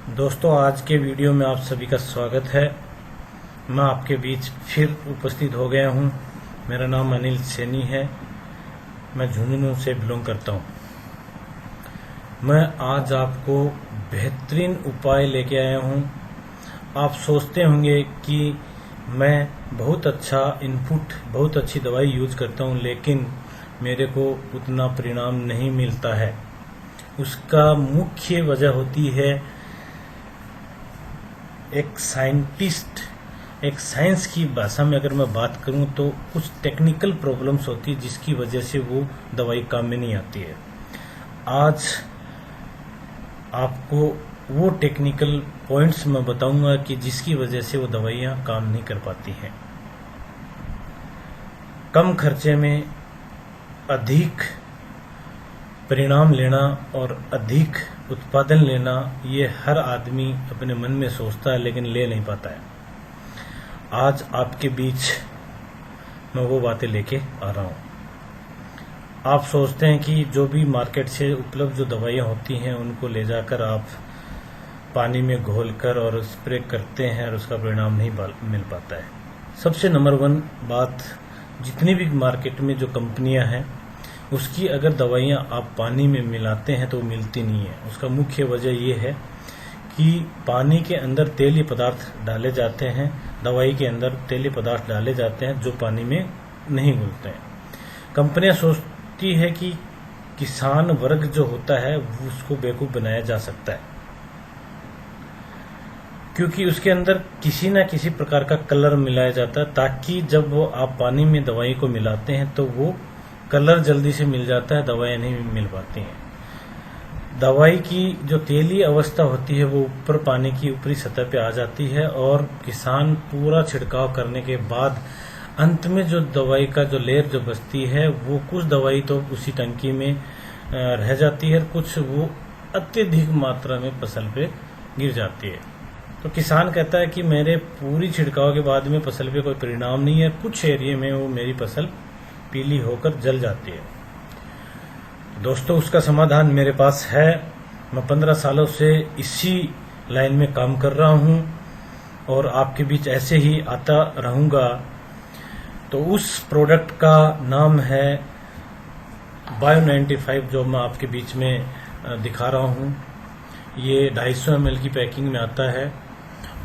दोस्तों, आज के वीडियो में आप सभी का स्वागत है। मैं आपके बीच फिर उपस्थित हो गया हूं। मेरा नाम अनिल सैनी है। मैं झुंझुनू से बिलोंग करता हूं। मैं आज आपको बेहतरीन उपाय लेके आया हूं। आप सोचते होंगे कि मैं बहुत अच्छा इनपुट, बहुत अच्छी दवाई यूज करता हूं, लेकिन मेरे को उतना परिणाम नहीं मिलता है। उसका मुख्य वजह होती है एक साइंस की भाषा में अगर मैं बात करूं तो कुछ टेक्निकल प्रॉब्लम्स होती है जिसकी वजह से वो दवाई काम में नहीं आती है। आज आपको वो टेक्निकल पॉइंट्स मैं बताऊंगा कि जिसकी वजह से वो दवाइयां काम नहीं कर पाती हैं। कम खर्चे में अधिक परिणाम लेना और अधिक उत्पादन लेना, ये हर आदमी अपने मन में सोचता है लेकिन ले नहीं पाता है। आज आपके बीच मैं वो बातें लेके आ रहा हूँ। आप सोचते हैं कि जो भी मार्केट से उपलब्ध जो दवाइयाँ होती हैं उनको ले जाकर आप पानी में घोलकर और स्प्रे करते हैं और उसका परिणाम नहीं मिल पाता है। सबसे नंबर 1 बात, जितनी भी मार्केट में जो कंपनियां हैं उसकी अगर दवाइयां आप पानी में मिलाते हैं तो मिलती नहीं है। उसका मुख्य वजह यह है कि पानी के अंदर तेलीय पदार्थ डाले जाते हैं, दवाई के अंदर तेलीय पदार्थ डाले जाते हैं जो पानी में नहीं घुलते हैं। कंपनियां सोचती है कि किसान वर्ग जो होता है उसको बेवकूफ बनाया जा सकता है, क्योंकि उसके अंदर किसी न किसी प्रकार का कलर मिलाया जाता है ताकि जब वो आप पानी में दवाई को मिलाते हैं तो वो कलर जल्दी से मिल जाता है, दवाइयाँ नहीं मिल पाती हैं। दवाई की जो तेलीय अवस्था होती है वो ऊपर पानी की ऊपरी सतह पे आ जाती है और किसान पूरा छिड़काव करने के बाद अंत में जो दवाई का जो लेयर जो बचती है वो कुछ दवाई तो उसी टंकी में रह जाती है, कुछ वो अत्यधिक मात्रा में फसल पे गिर जाती है। तो किसान कहता है कि मेरे पूरी छिड़काव के बाद में फसल पे कोई परिणाम नहीं है, कुछ एरिया में वो मेरी फसल पीली होकर जल जाती है। दोस्तों, उसका समाधान मेरे पास है। मैं 15 सालों से इसी लाइन में काम कर रहा हूं और आपके बीच ऐसे ही आता रहूंगा। तो उस प्रोडक्ट का नाम है बायो 95, जो मैं आपके बीच में दिखा रहा हूं। ये 250 ml की पैकिंग में आता है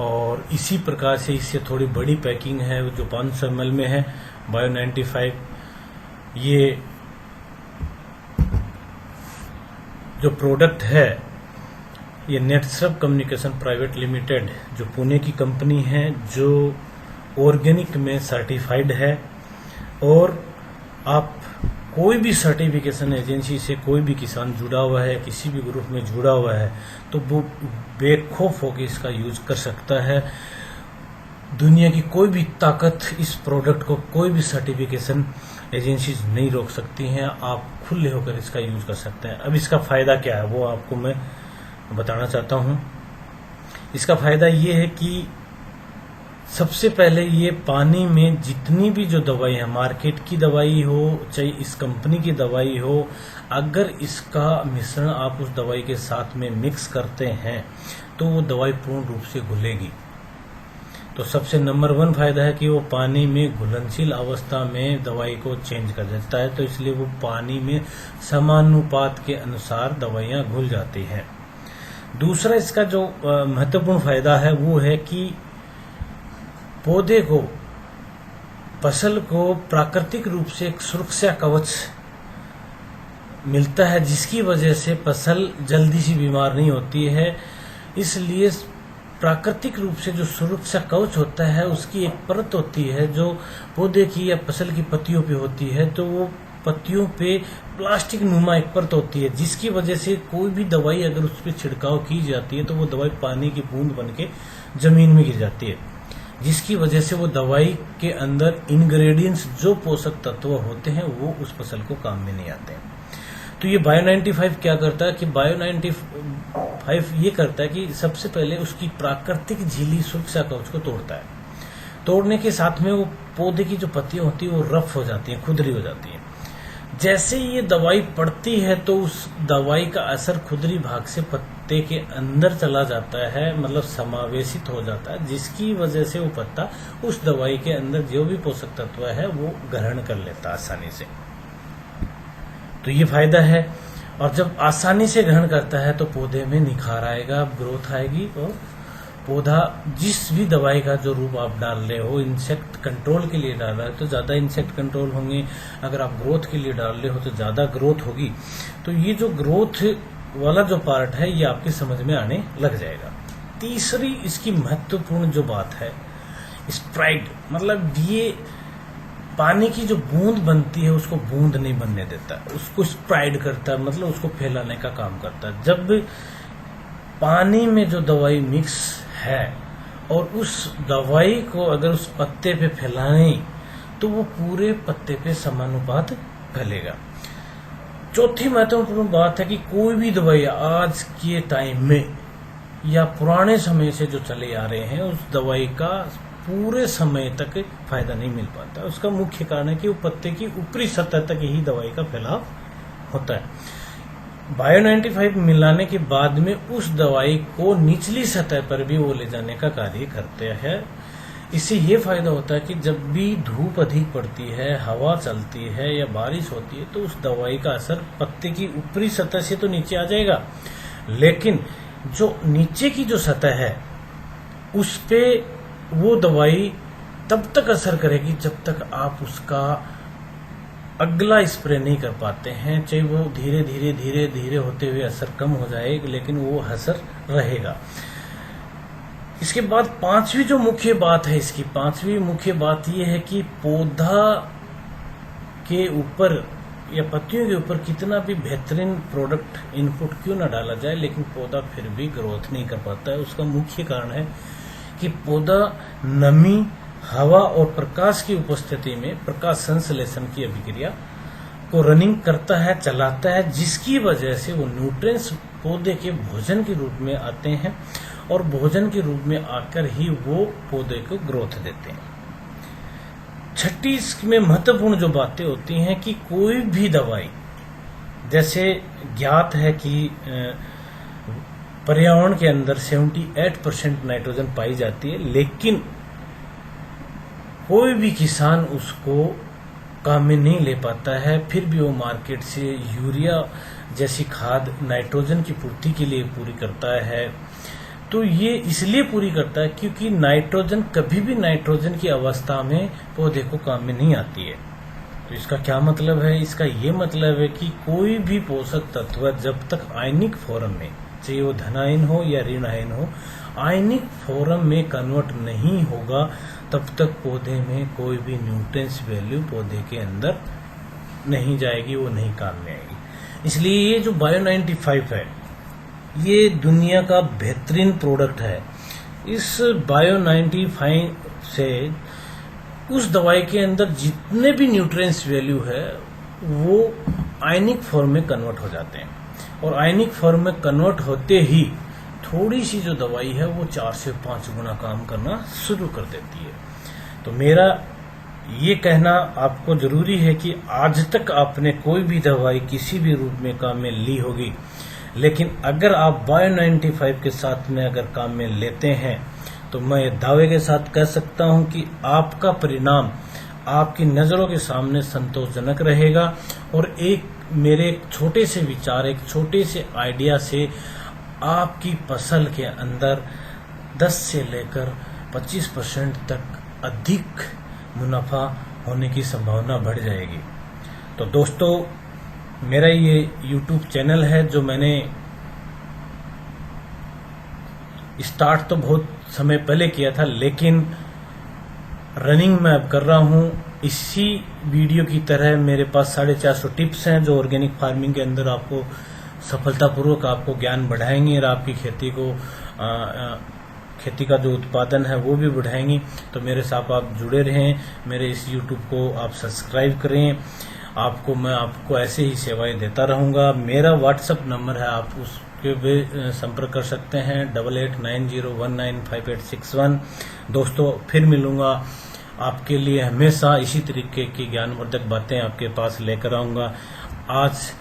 और इसी प्रकार से इससे थोड़ी बड़ी पैकिंग है जो 500 ml में है, बायो 95। ये जो प्रोडक्ट है ये नेटसर्व कम्युनिकेशन प्राइवेट लिमिटेड जो पुणे की कंपनी है, जो ऑर्गेनिक में सर्टिफाइड है। और आप कोई भी सर्टिफिकेशन एजेंसी से कोई भी किसान जुड़ा हुआ है, किसी भी ग्रुप में जुड़ा हुआ है, तो वो बेखौफ होकर इसका यूज कर सकता है। दुनिया की कोई भी ताकत इस प्रोडक्ट को, कोई भी सर्टिफिकेशन एजेंसीज नहीं रोक सकती हैं। आप खुले होकर इसका यूज कर सकते हैं। अब इसका फायदा क्या है वो आपको मैं बताना चाहता हूं। इसका फायदा ये है कि सबसे पहले ये पानी में जितनी भी जो दवाई है, मार्केट की दवाई हो चाहे इस कंपनी की दवाई हो, अगर इसका मिश्रण आप उस दवाई के साथ में मिक्स करते हैं तो वो दवाई पूर्ण रूप से घुलेगी। तो सबसे नंबर 1 फायदा है कि वो पानी में घुलनशील अवस्था में दवाई को चेंज कर देता है, तो इसलिए वो पानी में समानुपात के अनुसार दवाइयां घुल जाती हैं। दूसरा इसका जो महत्वपूर्ण फायदा है वो है कि पौधे को, फसल को प्राकृतिक रूप से एक सुरक्षा कवच मिलता है जिसकी वजह से फसल जल्दी से बीमार नहीं होती है। इसलिए प्राकृतिक रूप से जो सुरक्षा कवच होता है उसकी एक परत होती है जो पौधे की या फसल की पत्तियों पे होती है, तो वो पत्तियों पे प्लास्टिक नुमा एक परत होती है जिसकी वजह से कोई भी दवाई अगर उस पर छिड़काव की जाती है तो वो दवाई पानी की बूंद बन के जमीन में गिर जाती है, जिसकी वजह से वो दवाई के अंदर इंग्रेडिएंट्स जो पोषक तत्व होते हैं वो उस फसल को काम में नहीं आते हैं। तो ये बायो 95 क्या करता है कि बायो 95 ये करता है कि सबसे पहले उसकी प्राकृतिक झिल्ली सुरक्षा कवच को तोड़ता है। तोड़ने के साथ में वो पौधे की जो पत्तियां होती है वो रफ हो जाती हैं, खुदरी हो जाती हैं। जैसे ही ये दवाई पड़ती है तो उस दवाई का असर खुदरी भाग से पत्ते के अंदर चला जाता है, मतलब समावेशित हो जाता है, जिसकी वजह से वो पत्ता उस दवाई के अंदर जो भी पोषक तत्व है वो ग्रहण कर लेता है आसानी से। तो ये फायदा है। और जब आसानी से ग्रहण करता है तो पौधे में निखार आएगा, ग्रोथ आएगी, और पौधा जिस भी दवाई का जो रूप आप डाल रहे हो, इंसेक्ट कंट्रोल के लिए डाल रहे हो तो ज्यादा इंसेक्ट कंट्रोल होंगे, अगर आप ग्रोथ के लिए डाल रहे हो तो ज्यादा ग्रोथ होगी। तो ये जो ग्रोथ वाला जो पार्ट है ये आपकी समझ में आने लग जाएगा। तीसरी इसकी महत्वपूर्ण जो बात है, स्प्राइड, मतलब ये पानी की जो बूंद बनती है उसको बूंद नहीं बनने देता, उसको स्प्राइड करता है, मतलब उसको फैलाने का काम करता है। जब पानी में जो दवाई मिक्स है और उस दवाई को अगर उस पत्ते पे फैलाएं तो वो पूरे पत्ते पे समानुपात फैलेगा। चौथी महत्वपूर्ण बात है कि कोई भी दवाई आज के टाइम में या पुराने समय से जो चले आ रहे हैं उस दवाई का पूरे समय तक फायदा नहीं मिल पाता। उसका मुख्य कारण है कि वो पत्ते की ऊपरी सतह तक ही दवाई का फैलाव होता है। बायो 95 मिलाने के बाद में उस दवाई को निचली सतह पर भी वो ले जाने का कार्य करते हैं। इससे ये फायदा होता है कि जब भी धूप अधिक पड़ती है, हवा चलती है या बारिश होती है तो उस दवाई का असर पत्ते की ऊपरी सतह से तो नीचे आ जाएगा, लेकिन जो नीचे की जो सतह है उस पे वो दवाई तब तक असर करेगी जब तक आप उसका अगला स्प्रे नहीं कर पाते हैं। चाहे वो धीरे धीरे धीरे धीरे होते हुए असर कम हो जाए, लेकिन वो असर रहेगा। इसके बाद पांचवी जो मुख्य बात है, इसकी पांचवी मुख्य बात ये है कि पौधा के ऊपर या पत्तियों के ऊपर कितना भी बेहतरीन प्रोडक्ट इनपुट क्यों ना डाला जाए, लेकिन पौधा फिर भी ग्रोथ नहीं कर पाता है। उसका मुख्य कारण है कि पौधा नमी, हवा और प्रकाश की उपस्थिति में प्रकाश संश्लेषण की अभिक्रिया को रनिंग करता है, चलाता है, जिसकी वजह से वो न्यूट्रिएंट्स पौधे के भोजन के रूप में आते हैं और भोजन के रूप में आकर ही वो पौधे को ग्रोथ देते हैं। छठी इसमें महत्वपूर्ण जो बातें होती हैं कि कोई भी दवाई, जैसे ज्ञात है कि पर्यावरण के अंदर 78% नाइट्रोजन पाई जाती है, लेकिन कोई भी किसान उसको काम में नहीं ले पाता है, फिर भी वो मार्केट से यूरिया जैसी खाद नाइट्रोजन की पूर्ति के लिए पूरी करता है। तो ये इसलिए पूरी करता है क्योंकि नाइट्रोजन कभी भी नाइट्रोजन की अवस्था में पौधे को काम में नहीं आती है। तो इसका क्या मतलब है? इसका ये मतलब है कि कोई भी पोषक तत्व जब तक आयनिक फॉर्म में, चाहे वो धनायन हो या ऋण आयन हो, आयनिक फॉर्म में कन्वर्ट नहीं होगा तब तक पौधे में कोई भी न्यूट्रिएंट्स वैल्यू पौधे के अंदर नहीं जाएगी, वो नहीं काम में आएगी। इसलिए ये जो बायो 95 है ये दुनिया का बेहतरीन प्रोडक्ट है। इस बायो 95 से उस दवाई के अंदर जितने भी न्यूट्रिएंट्स वैल्यू है वो आयनिक फॉर्म में कन्वर्ट हो जाते हैं, और आयनिक फॉर्म में कन्वर्ट होते ही थोड़ी सी जो दवाई है वो 4 से 5 गुना काम करना शुरू कर देती है। तो मेरा ये कहना आपको जरूरी है कि आज तक आपने कोई भी दवाई किसी भी रूप में काम में ली होगी, लेकिन अगर आप बायो 95 के साथ में अगर काम में लेते हैं तो मैं दावे के साथ कह सकता हूं कि आपका परिणाम आपकी नजरों के सामने संतोषजनक रहेगा। और मेरे छोटे से विचार, एक छोटे से आइडिया से आपकी फसल के अंदर 10 से लेकर 25% तक अधिक मुनाफा होने की संभावना बढ़ जाएगी। तो दोस्तों, मेरा ये YouTube चैनल है जो मैंने स्टार्ट तो बहुत समय पहले किया था, लेकिन रनिंग में अब कर रहा हूं। इसी वीडियो की तरह मेरे पास 450 टिप्स हैं जो ऑर्गेनिक फार्मिंग के अंदर आपको सफलतापूर्वक आपको ज्ञान बढ़ाएंगे और आपकी खेती का जो उत्पादन है वो भी बढ़ाएंगी। तो मेरे साथ आप जुड़े रहें, मेरे इस YouTube को आप सब्सक्राइब करें। मैं आपको ऐसे ही सेवाएं देता रहूंगा। मेरा व्हाट्सएप नंबर है, आप उसके भी संपर्क कर सकते हैं 8890195861। दोस्तों, फिर मिलूंगा आपके लिए, हमेशा इसी तरीके की ज्ञानवर्धक बातें आपके पास लेकर आऊंगा। आज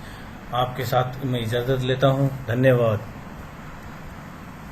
आपके साथ मैं इजाजत लेता हूं। धन्यवाद।